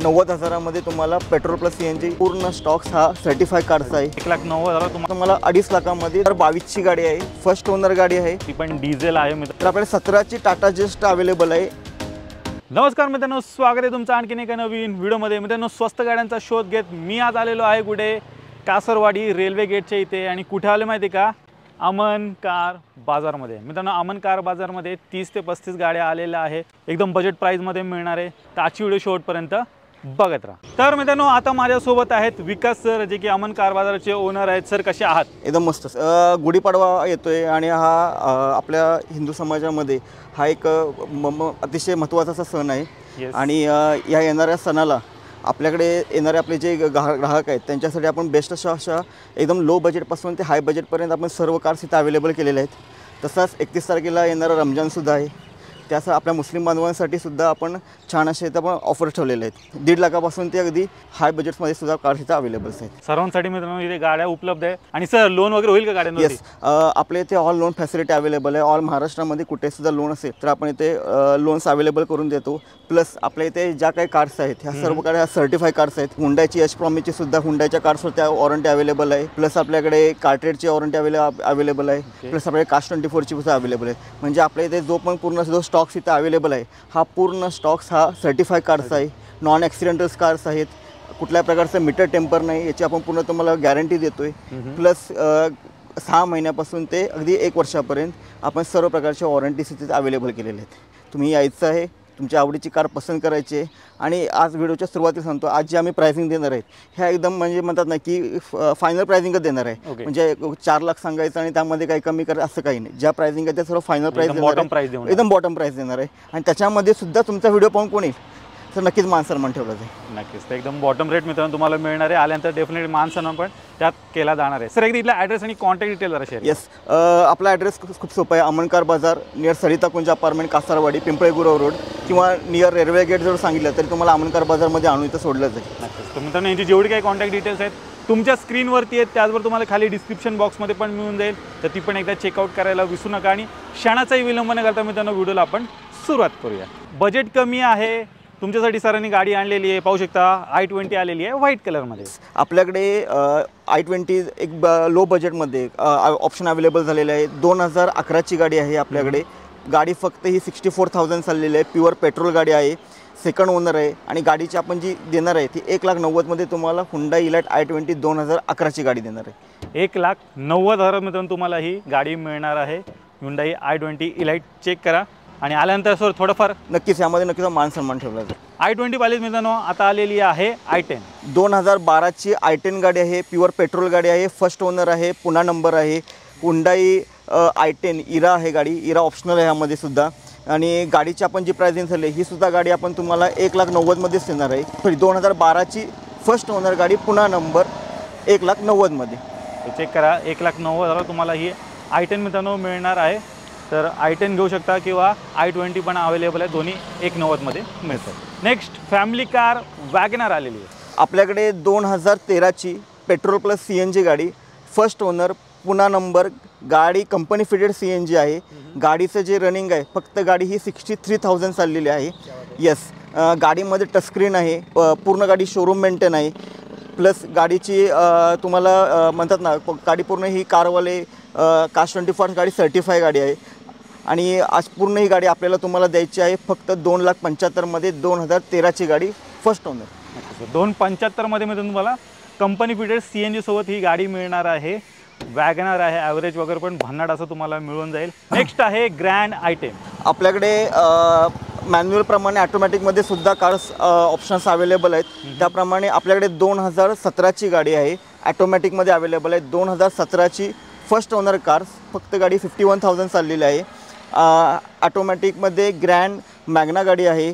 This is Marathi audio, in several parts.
1,90,000 तुम्हाला पेट्रोल प्लस सीएनजी पूर्ण स्टॉक्स हा सर्टिफाईड कार्डचा आहे। 1,90,000 तुम्हाला 2.5 लाखामध्ये तर 22ची गाडी आहे, फर्स्ट ओनर गाडी आहे, ती पण डिझेल आहे मित्र। तर आपल्याला 17ची टाटा जेस्ट अवेलेबल आहे। नमस्कार मित्रांनो, स्वागत आहे तुमचं आणखीन एका नवीन व्हिडिओमध्ये। मित्रांनो, स्वस्त गाड्यांचा शोध घेत मी आज आलेलो आहे कुठे, कासरवाडी रेल्वे गेटच्या इथे। आणि कुठे आले माहिती का, अमन कार बाजारमध्ये। मित्रांनो, अमन कार बाजारमध्ये 30 ते 35 गाड्या आलेल्या आहे, एकदम बजेट प्राइसमध्ये मिळणार आहे। तर आजची व्हिडिओ शेवटपर्यंत बघत राहा। तर मित्रांनो, आता माझ्यासोबत आहेत विकास सर, जे की अमन कार बाजाराचे ओनर आहेत। सर, कसे आहात? एकदम मस्त। गुढीपाडवा येतोय आणि हा आपल्या हिंदू समाजामध्ये हा एक अतिशय महत्त्वाचा असा सण आहे। आणि या येणाऱ्या सणाला आपल्याकडे येणारे आपले जे ग्राहक आहेत त्यांच्यासाठी आपण बेस्ट अशा एकदम लो बजेटपासून ते हाय बजेटपर्यंत आपण सर्व कार्स इथं अवेलेबल केलेले आहेत। तसंच 31 तारखेला येणारा रमजानसुद्धा आहे, त्यासह आपल्या मुस्लिम बांधवांसाठी सुद्धा आपण छान असे इथं आपण ऑफर ठेवलेले आहेत। 1.5 लाखापासून ते अगदी हाय बजेटमध्ये सुद्धा कार्स इथं अवेलेबल आहेत। सर्वांसाठी मित्रांनो इथे गाड्या उपलब्ध आहे। आणि सर, लोन वगैरे होईल का गाड्यांवर? येस, आपल्या इथे ऑल लोन फॅसिलिटी अवेलेबल आहे। ऑल महाराष्ट्रामध्ये कुठे सुद्धा लोन असेल तर आपण इथे लोन्स अवेलेबल करून देतो। प्लस आपल्या इथे ज्या काही कार्स आहेत ह्या सर्व गाड्या सर्टिफाईड कार्स आहेत। हुंडाईची यश प्रॉमिसची सुद्धा हुंडाईच्या कार्सवर त्या वॉरंटी अवेलेबल आहे। प्लस आपल्याकडे कार्टेडची वॉरंटी अवेलेबल आहे। प्लस आपल्याकडे कास्ट 24ची सुद्धा अवेलेबल आहे। म्हणजे आपल्या इथे जो पण पूर्ण जो स्टॉक्स इथं अवेलेबल आहे हा पूर्ण स्टॉक्स हा सर्टिफाईड कार्स आहे। नॉन ॲक्सिडेंटल कार्स आहेत, कुठल्या प्रकारचं मीटर टेम्पर नाही, याची आपण पूर्ण तुम्हाला गॅरंटी देतोय। प्लस 6 महिन्यापासून ते अगदी 1 वर्षापर्यंत आपण सर्व प्रकारच्या वॉरंटीज तिथे अवेलेबल केलेले आहेत। तुम्ही यायचं आहे, तुमच्या आवडीची कार पसंत करायची आहे। आणि आज व्हिडिओच्या सुरुवातीला सांगतो, आज जी आम्ही प्राइसिंग देणार आहेत ह्या एकदम म्हणजे म्हणतात ना की फायनल प्राइसिंगच देणार आहे। म्हणजे 4 लाख सांगायचं आणि त्यामध्ये काही कमी कर असं काही नाही। ज्या प्राइसिंग आहे त्या सर्व फायनल प्राइस एकदम बॉटम प्राइस देणार आहे। आणि त्याच्यामध्ये सुद्धा तुमचा व्हिडिओ पाहून कोण येईल तर नक्कीच मान सन्मान ठेवला जाईल। नक्कीच, तर एकदम बॉटम रेट मित्रांनो तुम्हाला मिळणार आहे। आल्यानंतर डेफिनेटली मान सन्मान पण त्यात केला जाणार आहे। सर, एकदा इथला ॲड्रेस आणि कॉन्टॅक्ट डिटेल जरा शेअर। येस, आपला ॲड्रेस खूप सोपा आहे। अमन कार बाजार नियर सरिता कुंज अपार्टमेंट, कासारवाडी, पिंपळे गुरव रोड, किंवा नियर रेल्वे गेट जर सांगितलं तरी तुम्हाला अमन कार बाजारमध्ये आणून इथं सोडलं जाईल। नक्कीच, तर मित्रांनो यांची जेवढी काही कॉन्टॅक्ट डिटेल्स आहेत तुमच्या स्क्रीनवरती आहेत, त्याचबरोबर तुम्हाला खाली डिस्क्रिप्शन बॉक्समध्ये पण मिळून जाईल। तर ती पण एकदा चेकआउट करायला विसरू नका। आणि क्षणाचाही विलंब न करता मित्रांनो व्हिडिओला आपण सुरुवात करूया। बजेट कमी आहे, तुमच्यासाठी सरांनी गाडी आणलेली आहे, पाहू शकता i20 आलेली आहे व्हाईट कलरमध्ये। आपल्याकडे i20 एक लो बजेटमध्ये ऑप्शन अवेलेबल झालेले आहे। 2011ची गाडी आहे आपल्याकडे। गाडी फक्त ही 64,000 चाललेली आहे, प्युअर पेट्रोल गाडी आहे, सेकंड ओनर आहे। आणि गाडीची आपण जी देणार आहे ती 1,90,000 तुम्हाला हुंडाई इलाइट i20 2011ची गाडी देणार आहे। 1,90,000 मित्रांनो तुम्हाला ही गाडी मिळणार आहे, हुंडाई i20 इलाइट। चेक करा आणि आल्यानंतर सर थोडंफार नक्कीच यामध्ये नक्कीच मान सन्मान ठेवला जाईल। i20 वालीच मित्रांनो आता आलेली आहे i10 2012ची i10 गाडी आहे, प्युअर पेट्रोल गाडी आहे, फर्स्ट ओनर आहे, पुन्हा नंबर आहे। हुंडाई i10 इरा आहे गाडी, इरा ऑप्शनल आहे यामध्ये सुद्धा। आणि गाडीची आपण जी प्राइसिंग झाली ही सुद्धा गाडी आपण तुम्हाला 1,90,000मध्येच देणार आहे। सॉरी, 2012ची फर्स्ट ओनर गाडी, पुन्हा नंबर, 1,90,000मध्ये। चेक करा, 1,90,000 तुम्हाला ही i10 मित्रांनो मिळणार आहे। तर i10 घेऊ शकता किंवा i20 पण अवेलेबल आहे, दोन्ही 1,90,000मध्ये मिळतात। नेक्स्ट फॅमिली कार वॅगनर आलेली आहे आपल्याकडे। 2013ची पेट्रोल प्लस CNG गाडी, फर्स्ट ओनर, पुन्हा नंबर, गाडी कंपनी फिटेड CNG आहे। गाडीचं जे रनिंग आहे फक्त गाडी ही 63,000 चाललेली आहे। येस, गाडीमध्ये टचस्क्रीन आहे, पूर्ण गाडी शोरूम मेंटेन आहे। प्लस गाडीची तुम्हाला म्हणतात ना, गाडी पूर्ण ही कारवाले कास्ट 24 गाडी सर्टिफाय गाडी आहे। आणि आज पूर्ण ही गाडी आपल्याला तुम्हाला द्यायची आहे फक्त 2,75,000मध्ये। 2013ची गाडी, फर्स्ट ओनर। 2,75,000मध्ये मी तुम्हाला कंपनी फिटेड CNG सोबत ही गाडी मिळणार आहे। वॅगनर आहे, ॲव्हरेज वगैरे पण भन्नाट असं तुम्हाला मिळून जाईल। नेक्स्ट आहे ग्रँड i10 आपल्याकडे। मॅन्युअल प्रमाणे ऑटोमॅटिकमध्ये सुद्धा कार्स ऑप्शन्स अवेलेबल आहेत। त्याप्रमाणे आपल्याकडे 2017ची गाडी आहे, ॲटोमॅटिकमध्ये अवेलेबल आहे। 2017ची फर्स्ट ओनर कार्स, फक्त गाडी 51,000 चाललेली आहे। ऑटोमॅटिकमध्ये ग्रँड मॅग्ना गाडी आहे।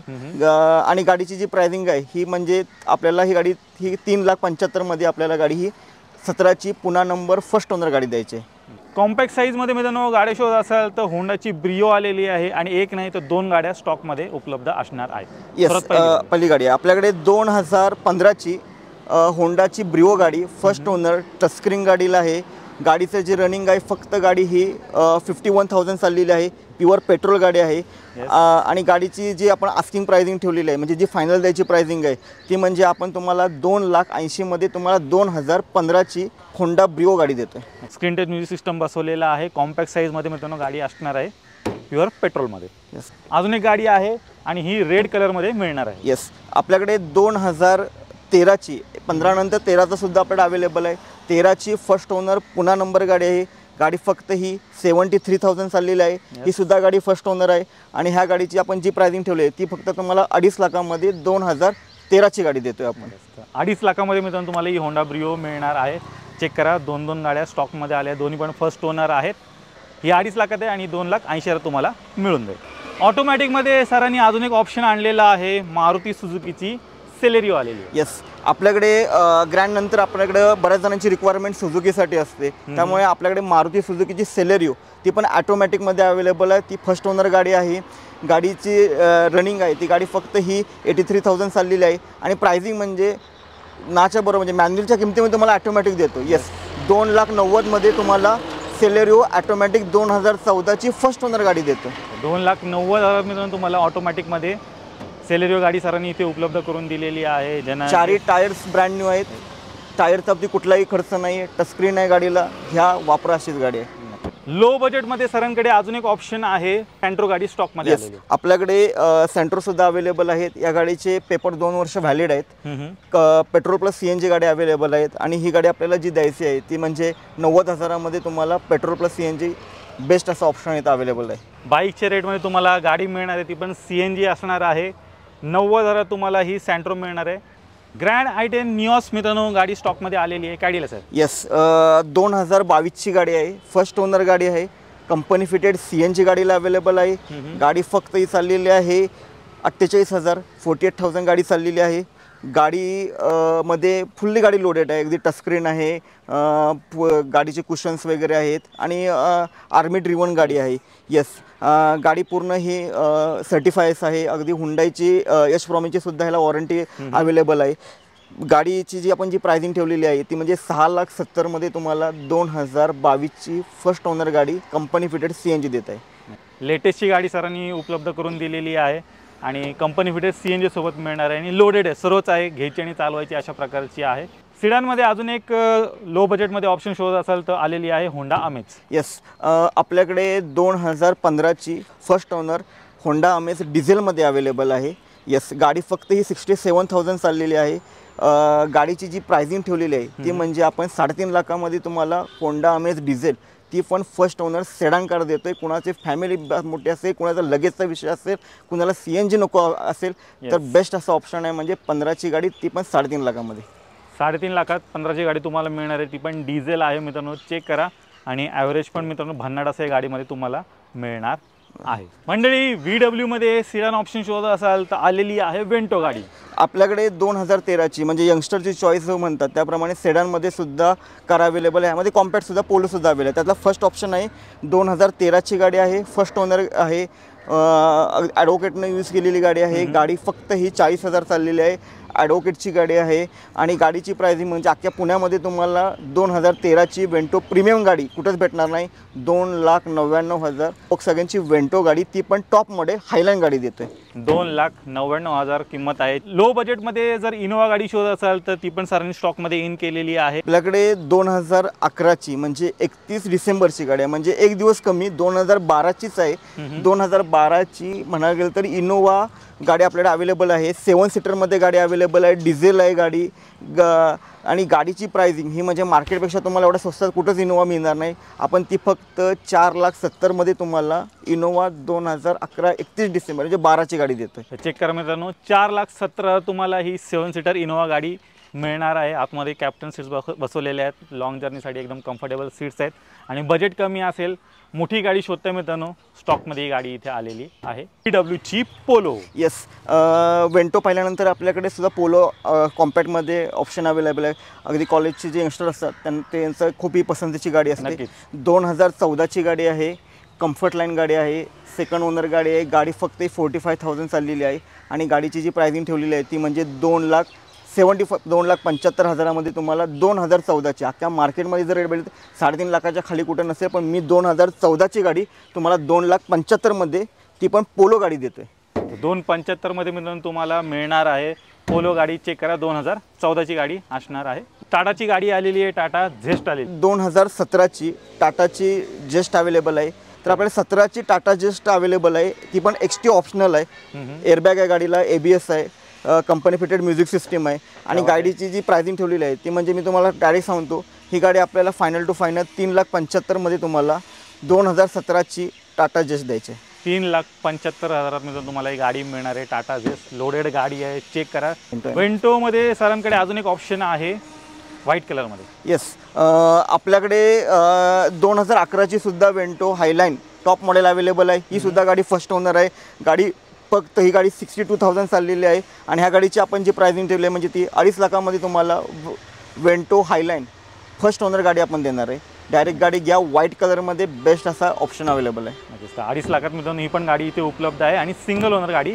आणि गाडीची जी प्राइसिंग आहे ही म्हणजे आपल्याला ही गाडी ही 3,75,000मध्ये आपल्याला गाडी ही 17ची पुन्हा नंबर, फर्स्ट ओनर गाडी द्यायची आहे। कॉम्पॅक्ट साईजमध्ये मित्रांनो गाडी शोध असेल तर होंडाची ब्रिओ आलेली आहे आणि एक नाही तर 2 गाड्या स्टॉकमध्ये उपलब्ध असणार आहेत। येस, पहिली गाडी आपल्याकडे 2015ची होंडाची ब्रिओ गाडी, फर्स्ट ओनर, टचस्क्रीन गाडीला आहे। गाडीचं जे रनिंग आहे फक्त गाडी ही 51,000 चाललेली आहे। प्युअर पेट्रोल गाडी आहे आणि गाडीची जी आपण आस्किंग प्राइसिंग ठेवलेली आहे म्हणजे जी फायनल द्यायची प्राइसिंग आहे ती म्हणजे आपण तुम्हाला 2,80,000 मध्ये तुम्हाला 2015ची होंडा ब्रिओ गाडी देतो आहे. स्क्रीन टच म्युझिक सिस्टम बसवलेला आहे, कॉम्पॅक्ट साईजमध्ये मित्रांनो गाडी असणार आहे, प्युअर पेट्रोलमध्ये. अजून एक गाडी आहे आणि ही रेड कलरमध्ये मिळणार आहे. येस, आपल्याकडे 2013ची 15 नंतर 13चा सुद्धा आपल्याकडे अवेलेबल आहे. 13ची फर्स्ट ओनर पुन्हा नंबर गाडी आहे. गाडी फक्त ही 73,000 चाललेली आहे. ही सुद्धा गाडी फर्स्ट ओनर आहे आणि ह्या गाडीची आपण जी प्राइसिंग ठेवली आहे ती फक्त तुम्हाला 2.5 लाखामध्ये 2013ची गाडी देतोय आपण. 2.5 लाखामध्ये मित्रांनो तुम्हाला ही होंडा ब्रिओ मिळणार आहे. चेक करा, 2 गाड्या स्टॉकमध्ये आल्या, दोन्ही पण फर्स्ट ओनर आहेत. ही 2.5 लाखात आहे आणि 2,80,000 तुम्हाला मिळून जाईल. ऑटोमॅटिकमध्ये सरांनी अजून एक ऑप्शन आणलेला आहे, मारुती सुझुकीची सेलेरिओ आलेली आहे. येस, आपल्याकडे ग्रँड नंतर आपल्याकडे बऱ्याच जणांची रिक्वायरमेंट सुझुकीसाठी असते, त्यामुळे आपल्याकडे मारुती सुझुकीची सेलेरिओ ती पण ॲटोमॅटिकमध्ये अवेलेबल आहे. ती फर्स्ट ओनर गाडी आहे. गाडीची रनिंग आहे ती गाडी फक्त ही 83,000 चाललेली आहे आणि प्राइसिंग म्हणजे नाच्या बरोबर म्हणजे मॅन्युअलच्या किमतीमध्ये तुम्हाला ॲटोमॅटिक देतो. येस, 2,90,000मध्ये तुम्हाला सेलेरिओ ॲटोमॅटिक 2014ची फर्स्ट ओनर गाडी देतो. 2,90,000 मित्रांनो तुम्हाला ऑटोमॅटिकमध्ये सेलेरिओ गाडी सरांनी इथे उपलब्ध करून दिलेली आहे. ज्यांना चारही टायर्स ब्रँड न्यू आहेत. टायरचा अगदी कुठलाही खर्च नाही आहे. टचस्क्रीन आहे गाडीला. ह्या वापरा अशीच गाडी आहे. लो बजेटमध्ये सरांकडे अजून एक ऑप्शन आहे, सेंट्रो गाडी स्टॉकमध्ये आलेली आहे. आपल्याकडे सेंट्रो सुद्धा अवेलेबल आहेत. या गाडीचे पेपर 2 वर्ष व्हॅलिड आहेत. पेट्रोल प्लस CNG गाडी अवेलेबल आहेत आणि ही गाडी आपल्याला जी द्यायची आहे ती म्हणजे 90,000मध्ये तुम्हाला पेट्रोल प्लस CNG बेस्ट असं ऑप्शन इथं अवेलेबल आहे. बाईकच्या रेटमध्ये तुम्हाला गाडी मिळणार आहे, ती पण CNG असणार आहे. 90,000 तुम्हाला ही सेंट्रो मिळणार आहे. ग्रँड i10 निऑस मित्रांनो गाडी स्टॉकमध्ये आलेली आहे. काय डील आहे सर? येस, 2022ची गाडी आहे. फर्स्ट ओनर गाडी आहे. कंपनी फिटेड CNG गाडीला अवेलेबल आहे. गाडी फक्त ही चाललेली आहे 48,000, 48,000 गाडी चाललेली आहे. गाडी मध्ये फुल्ली गाडी लोडेड आहे. अगदी टचस्क्रीन आहे. गाडीचे कुशन्स वगैरे आहेत आणि आर्मी ड्रिवन गाडी आहे. येस, गाडी पूर्ण ही सर्टिफायस आहे. अगदी हुंडाईची यश प्रॉमिसची सुद्धा ह्याला वॉरंटी अवेलेबल आहे. गाडीची जी आपण जी प्राइसिंग ठेवलेली आहे ती म्हणजे 6,70,000मध्ये तुम्हाला 2022ची फर्स्ट ओनर गाडी कंपनी फिटेड CNG देत आहे. लेटेस्टची गाडी सरांनी उपलब्ध करून दिलेली आहे आणि कंपनी फिटेड CNG सोबत मिळणार आहे आणि लोडेड आहे, सर्वच आहे, घ्यायची आणि चालवायची अशा प्रकारची आहे. सिडानमध्ये अजून एक लो बजेटमध्ये ऑप्शन शोधत असाल तर आलेली आहे होंडा अमेज. येस, आपल्याकडे 2015ची फर्स्ट ओनर होंडा अमेज डिझेलमध्ये अवेलेबल आहे. येस, गाडी फक्त ही 67,000 चाललेली आहे. गाडीची जी प्राइसिंग ठेवलेली आहे ती म्हणजे आपण 3.5 लाखामध्ये तुम्हाला होंडा अमेज डिझेल ती पण फर्स्ट ओनर सेडान कार देतो आहे. कुणाची फॅमिली मोठी असेल, कुणाचा लगेचचा विषय असेल, कुणाला CNG नको असेल तर बेस्ट असा ऑप्शन आहे म्हणजे 15ची गाडी ती पण 3.5 लाखामध्ये. 3.5 लाखात 15ची गाडी तुम्हाला मिळणार आहे. ती पण डिझेल आहे मित्रांनो, चेक करा. आणि ॲव्हरेज पण मित्रांनो भन्नाट असं गाडीमध्ये तुम्हाला मिळणार आहे. मंडळी, VW मध्ये सिडान ऑप्शन शोधत असाल तर आलेली आहे वेंटो गाडी. आपल्याकडे 2013ची म्हणजे यंगस्टरची चॉईस जो म्हणतात त्याप्रमाणे सेडानमध्ये सुद्धा कार अवेलेबल आहे. यामध्ये कॉम्पॅक्ट सुद्धा पोलो सुद्धा अवेलेबल आहे. त्यातला फर्स्ट ऑप्शन आहे 2013ची गाडी आहे. फर्स्ट ओनर आहे. ॲडव्होकेटनं यूज केलेली गाडी आहे. गाडी फक्त ही 40,000 चाललेली आहे. ॲडव्होकेटची गाडी आहे आणि गाडीची प्राइसिंग म्हणजे अख्ख्या पुण्यामध्ये तुम्हाला 2013ची वेंटो प्रीमियम गाडी कुठंच भेटणार नाही. 2,99,000 सगळ्यांची वेंटो गाडी ती पण टॉप मॉडेल हायलाईन गाडी देतोय. 2,99,000 किंमत आहे. लो बजेटमध्ये जर इनोवा गाडी शोधत असाल तर ती पण सरांनी स्टॉकमध्ये इन केलेली आहे. आपल्याकडे 2011ची म्हणजे 31 डिसेंबरची गाडी आहे, म्हणजे एक दिवस कमी 2012चीच आहे. 2012ची म्हणायला गेलं तर इनोवा गाडी आपल्याकडे अवेलेबल आहे. 7 सीटरमध्ये गाडी अवेलेबल आहे. डिझेल आहे गाडी. आणि गाडीची प्राइसिंग ही म्हणजे मार्केटपेक्षा तुम्हाला एवढ्या स्वस्तात कुठंच इनोवा मिळणार नाही. आपण ती फक्त 4,70,000मध्ये तुम्हाला इनोवा 2011 31 डिसेंबर म्हणजे 12ची गाडी देतोय. चेक करा मित्रांनो, 4,70,000 तुम्हाला ही 7 सीटर इनोवा गाडी मिळणार आहे. आतमध्ये कॅप्टन सीट्स बसवलेले आहेत. लॉंग जर्नीसाठी एकदम कम्फर्टेबल सीट्स आहेत आणि बजेट कमी असेल, मोठी गाडी शोधता मित्रांनो, स्टॉकमध्ये ही गाडी इथे आलेली आहे. VWची पोलो. येस, वेंटो पाहिल्यानंतर आपल्याकडे सुद्धा पोलो कॉम्पॅक्टमध्ये ऑप्शन अवेलेबल आहे. अगदी कॉलेजचे जे यंगस्टर असतात त्यांचं खूप ही पसंतीची गाडी असते. 2014ची गाडी आहे. कम्फर्ट लाईन गाडी आहे. सेकंड ओनर गाडी आहे. गाडी फक्त 45,000 चाललेली आहे आणि गाडीची जी प्राइसिंग ठेवलेली आहे ती म्हणजे 2,75,000मध्ये तुम्हाला 2014ची अख्ख्या मार्केटमध्ये जर रेट बघितलं 3.5 लाखाच्या खाली कुठं नसेल, पण मी 2014ची गाडी तुम्हाला 2,75,000मध्ये ती पण पोलो गाडी देतोय. 2,75,000मध्ये मित्रांनो तुम्हाला मिळणार आहे पोलो गाडी. चेक करा, 2014ची गाडी असणार आहे. टाटाची गाडी आलेली आहे, टाटा झेस्ट आलेली. 2017ची टाटाची जेस्ट अवेलेबल आहे. तर आपल्याला 17ची टाटा जेस्ट अवेलेबल आहे, ती पण एक्सटी ऑप्शनल आहे. एअरबॅग आहे गाडीला, ABS आहे, कंपनी फिटेड म्युझिक सिस्टीम आहे. आणि गाडीची जी प्राइसिंग ठेवलेली आहे ती म्हणजे मी तुम्हाला डायरेक्ट सांगतो, ही गाडी आपल्याला फायनल टू फायनल 3,75,000मध्ये तुम्हाला 2017ची टाटा जेस्ट द्यायची. 3,75,000मध्ये तुम्हाला ही गाडी मिळणार आहे. टाटा जेस्ट लोडेड गाडी आहे. चेक करा. वेंटोमध्ये सरांकडे अजून एक ऑप्शन आहे व्हाईट कलरमध्ये. येस, आपल्याकडे 2011ची सुद्धा वेंटो हायलाईन टॉप मॉडेल अवेलेबल आहे. ही सुद्धा गाडी फर्स्ट ओनर आहे. गाडी फक्त ही गाडी 62,000 चाललेली आहे. आणि ह्या गाडीची आपण जी प्राइसिंग ठेवली आहे म्हणजे ती 2.5 लाखामध्ये तुम्हाला वेंटो हायलाईन फर्स्ट ओनर गाडी आपण देणार आहे. डायरेक्ट गाडी घ्या, व्हाईट कलरमध्ये बेस्ट असा ऑप्शन अवेलेबल आहे. 2.5 लाखात मित्रांनो ही पण गाडी इथे उपलब्ध आहे आणि सिंगल ओनर गाडी.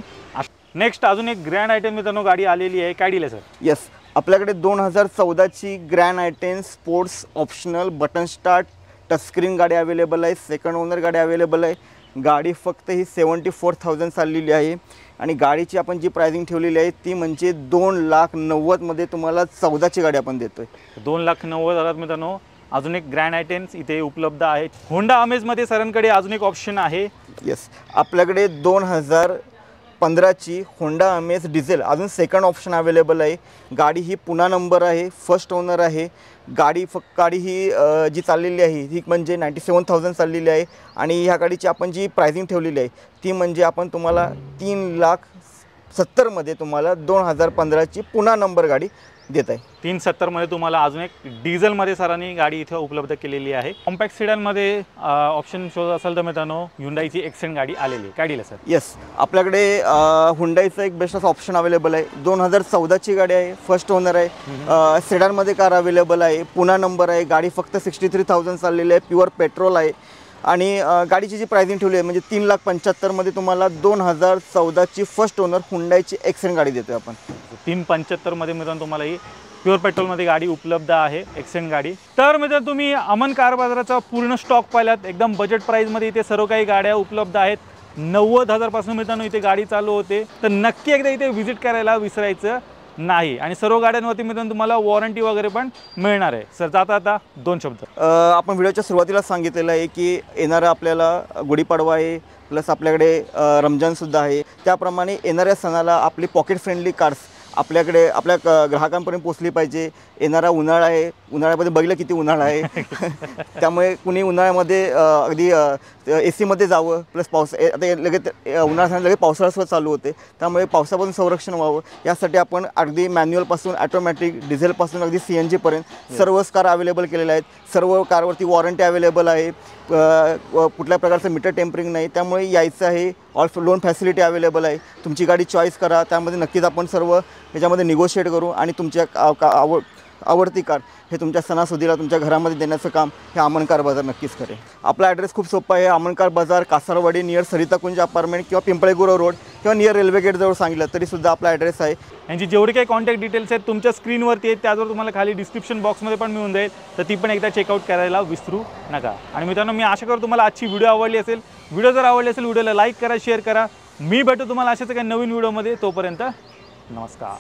नेक्स्ट अजून एक ग्रँड आयटेम मित्रांनो गाडी आलेली आहे. काय डील आहे सर? येस, आपल्याकडे 2014ची grand I ten sports optional button start touchscreen गाडी अवेलेबल आहे. सेकंड ओनर गाडी अवेलेबल आहे. गाडी फक्त ही 74,000 चाललेली आहे. आणि गाडीची आपण जी प्राइसिंग ठेवलेली आहे ती म्हणजे 2,90,000मध्ये तुम्हाला 14ची गाडी आपण देतोय. 2,90,000 मित्रांनो अजून एक ग्रँड आयटेन्स इथे उपलब्ध आहे. होंडा अमेजमध्ये सरांकडे अजून एक ऑप्शन आहे. येस, आपल्याकडे 2015ची होंडा अमेज डिझेल अजून सेकंड ऑप्शन अवेलेबल आहे. गाडी ही पुन्हा नंबर आहे, फर्स्ट ओनर आहे. गाडी ही जी चाललेली आहे ही म्हणजे 97,000 चाललेली आहे. आणि ह्या गाडीची आपण जी प्राइसिंग ठेवलेली आहे ती म्हणजे आपण तुम्हाला 3,70,000मध्ये तुम्हाला 2015ची पुन्हा नंबर गाडी देत आहे. 370मध्ये तुम्हाला अजून एक डिझेलमध्ये सरांनी गाडी इथे उपलब्ध केलेली आहे. कॉम्पॅक्ट सिडॅनमध्ये ऑप्शन शोध असेल तर मित्रांनो हुंडाईची एक्सेंट गाडी आलेली आहे. काय डील आहे सर? येस, आपल्याकडे हुंडाईचं एक बेस्ट असं ऑप्शन अवेलेबल आहे. 2014ची गाडी आहे, फर्स्ट ओनर आहे. सेडानमध्ये कार अवेलेबल आहे, पुन्हा नंबर आहे. गाडी फक्त 63,000 चाललेली आहे, प्युअर पेट्रोल आहे. आणि गाडीची जी प्राइसिंग ठेवली आहे म्हणजे 3,75,000मध्ये तुम्हाला 2014ची फर्स्ट ओनर हुंडाईची एक्सेंट गाडी देतोय आपण. 3,75,000मध्ये मित्रांनो तुम्हाला ही प्युअर पेट्रोलमध्ये गाडी उपलब्ध आहे, एक्सेंट गाडी. तर मित्रांनो तुम्ही अमन कार बाजाराचा पूर्ण स्टॉक पाहिलात. एकदम बजेट प्राईजमध्ये इथे सर्व काही गाड्या उपलब्ध आहेत. 90,000पासून मित्रांनो इथे गाडी चालू होते. तर नक्की एकदा इथे व्हिजिट करायला विसरायचं नाही. आणि सर्व गाड्यांवरती मित्रांनो तुम्हाला वॉरंटी वगैरे पण मिळणार आहे. सर जाता आता 2 शब्द. आपण व्हिडिओच्या सुरुवातीला सांगितलेलं आहे की येणारा आपल्याला गुढीपाडवा आहे, प्लस आपल्याकडे रमजानसुद्धा आहे. त्याप्रमाणे येणाऱ्या सणाला आपली पॉकेट फ्रेंडली कार्स आपल्याकडे आपल्या ग्राहकांपर्यंत पोचली पाहिजे. येणारा उन्हाळा आहे, उन्हाळ्यामध्ये बघितलं किती उन्हाळा आहे. त्यामुळे कुणी उन्हाळ्यामध्ये अगदी AC मध्ये जावं. प्लस आता लगेच उन्हाळ्यात लगेच पावसाळा चालू होते, त्यामुळे पावसापासून संरक्षण व्हावं यासाठी आपण अगदी मॅन्युअलपासून ॲटोमॅटिक, डिझेलपासून अगदी CNG पर्यंत सर्वच कार अवेलेबल केलेल्या आहेत. सर्व कारवरती वॉरंटी अवेलेबल आहे. कुठल्या प्रकारचं मीटर टेम्परिंग नाही. त्यामुळे यायचं आहे. ऑल लोन फॅसिलिटी अवेलेबल आहे. तुमची गाडी चॉईस करा, त्यामध्ये नक्कीच आपण सर्व ह्याच्यामध्ये निगोशिएट करू आणि तुमच्या आवडती कार हे तुमच्या सणासुदीला तुमच्या घरामध्ये देण्याचं काम हे अमन कार बाजार नक्कीच करेल. आपला ॲड्रेस खूप सोपा आहे. अमन कार बाजार, कासारवाडी, नियर सरिता कुंज अपार्टमेंट किंवा पिंपळे गुरव रोड किंवा नियर रेल्वे गेटजवळ सांगितलं तरीसुद्धा आपला ॲड्रेस आहे. यांची जेवढी काही कॉन्टॅक्ट डिटेल्स आहेत तुमच्या स्क्रीनवरती आहेत, त्याचवर तुम्हाला खाली डिस्क्रिप्शन बॉक्समध्ये पण मिळून जाईल. तर ती पण एकदा चेकआउट करायला विसरू नका. आणि मित्रांनो मी आशा करतो तुम्हाला आजची व्हिडिओ आवडली असेल. व्हिडिओ जर आवडली असेल व्हिडिओला लाईक करा, शेअर करा. मी भेटू तुम्हाला अशाच काही नवीन व्हिडिओमध्ये. तोपर्यंत नमस्कार.